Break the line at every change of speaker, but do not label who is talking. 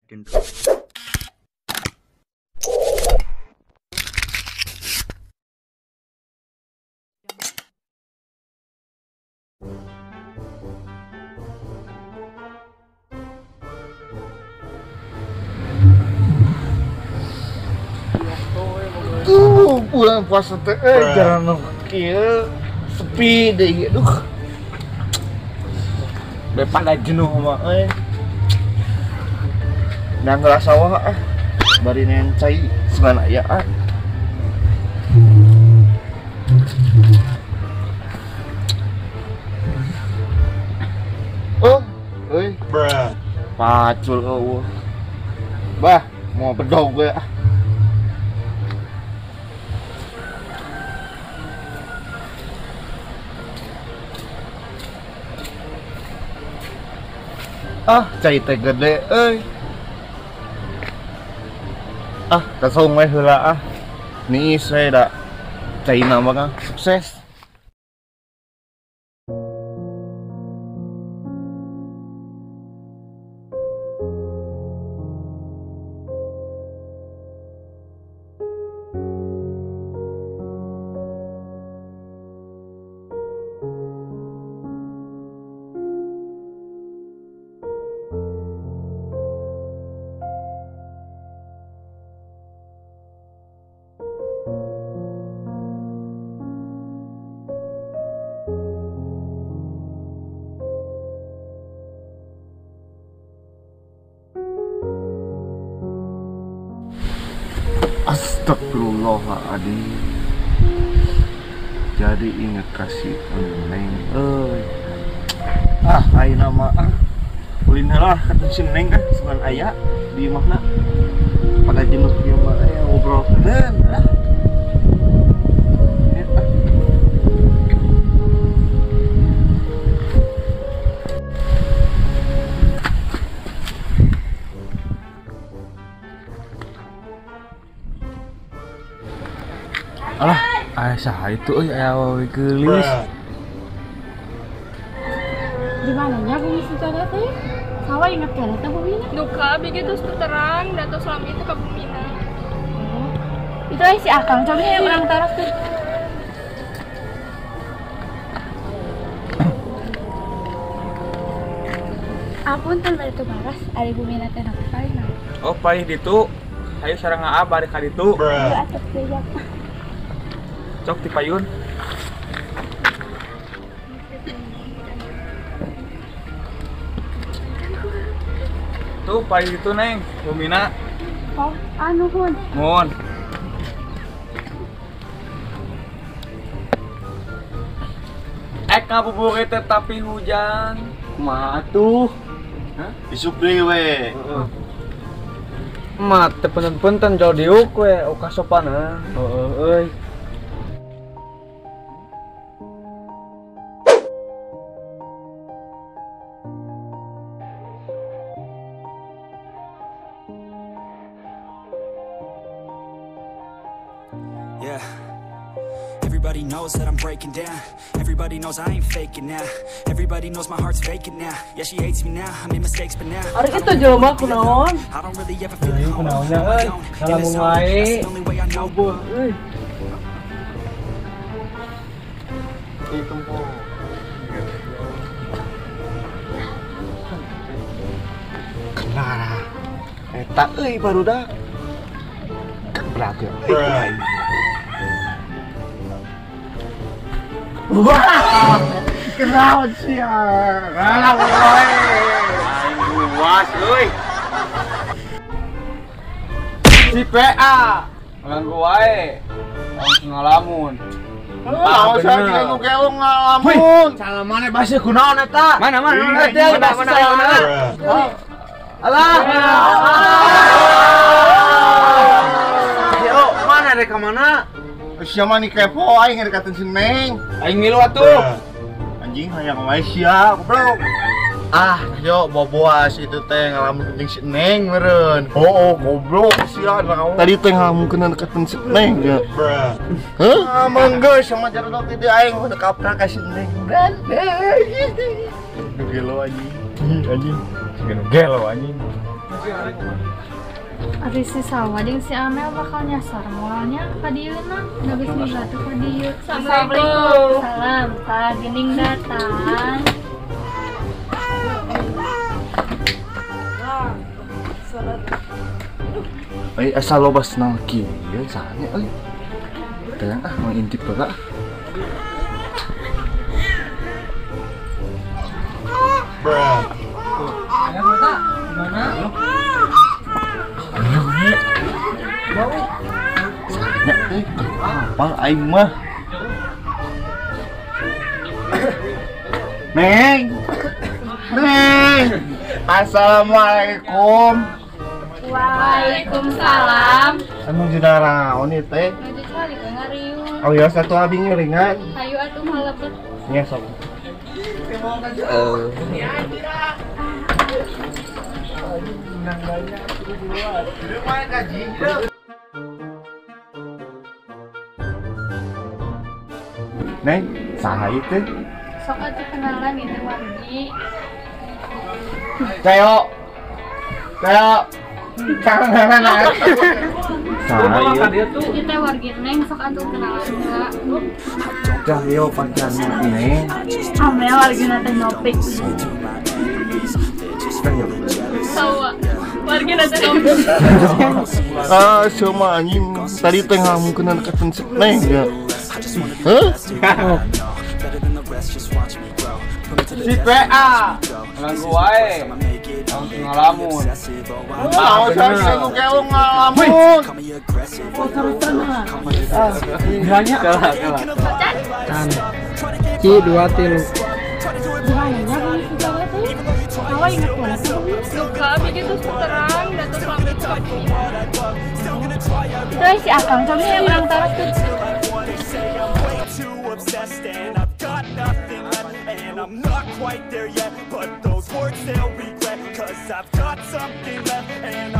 Intro.
Bulan puasa teh jalan kieu sepi deui. Aduh. Daripada jenuh mah Nah ngerasa wah bari nencai segan aya Oh, euy. Pacul eueuh. Bah, mau bedog gue cai teh gede kasong we heula niis we da cai na mah sukses. Astagfirullahaladzim. Jadi inget kasih neng ayeuna mah ulin heula kata si neng sugan aya di imahna pada jenuh ieu mah ngobrol keun saha itu aya awewe geulis.
Di mananya bumi secara teh? Sawa ingat kana teh bumi?
Duka begitu terang dan terus selama itu ke bumi.
Oh. Itu aya si Akang, coba ya urang taras tuh. Ampun teh bari teu baras, ari bumi na teh paling naon.
Oh, paih ditu. Hayu sareng Aab bari ka ditu.
Ieu atuh teh ya.
Cok ti payun. Tuh paih ditu neng, bumina.
Oh, anu hun.
Mun. Ngabuburit tapi hujan.
Kumaha atuh? Isuk deui we.
Mat teu punten-punten jauh diuk we oka sopana. Euy.
Yeah. Everybody knows that I'm breaking down. Everybody knows I ain't faking now. Everybody knows my heart's vacant now. Yeah, she hates me now. I made mistakes, but now
Ari itu jelema kunaon?
I don't really ever feel at home.
kunaonnya,
No, I
euy.
don't.
Salamun
And it's all-
wae.
that's the only way I know.
Itu po. Kenapa? Eta euy barudak. Beraga. Wah, kenapa sih ya?
Luas euy. Si PA nganggo wae. Langsung ngalamun.
Lawan saya kira nu gelo ngalamun.
Salah mana basa kunaon eta? Mana?
Alah.
Yo, mana rek ka mana?
Siapa nih kepo aing ngedekatin si Neng.
Aing milu atuh.
Anjing hayang wae sia, goblok. Yo boboas itu teh ngalamun jeung si Neng meureun. Goblok sia naon. Tadi teh ngalamun kena deketin si Neng ya. Hah? Mangga sama jarodok itu aing udah kaprak ka si Neng. Gelo anjing. Anjing.
Gelo anjing.
Ari si Salma jeung si Amel bakal nyasar moalnya ka dieu na. Da geus migatu ka dieu.
Assalamualaikum.
Salam, tah geuning datang.
Asal lobas nang kieu sahanya euy. Teuing mangintip heula. Bro. Apa aing mah? Neng. Assalamualaikum.
Waalaikumsalam.
Anu juda raon ieu teh?
Nuju cari ka ngariung.
Oh ya satu abi ngeuringan.
Hayu atuh halebet.
Nya sok. Neng, saha itu?
Sok atuh kenalan itu Wargi.
Kayo. Kangen Saha ieu?
Ieu teh Wargi Neng sok atuh kenalan heula.
Cahyo pacar Neng.
Amel Wargina teh Nopik.
Sawa. Warga nanti nongkrong.
Sama anjing tadi teh ngamungkeun ka pensep Neng ya. Hah?
Si PA nganggu wae langsung ngalamun.
Tahu saya aku keong ngalamun.
Banyak kalah. Kan. Ci 2 3.
Gimana ya bang segala teh? Sawa ingat banget tuh.
Luka abis itu terang dan terus lambe itu kabunya.
Terus si Akang coba yang orang taras tuh.
Obsessed and I've got nothing left and I'm not quite there yet, but those words they'll regret, cause I've got something left and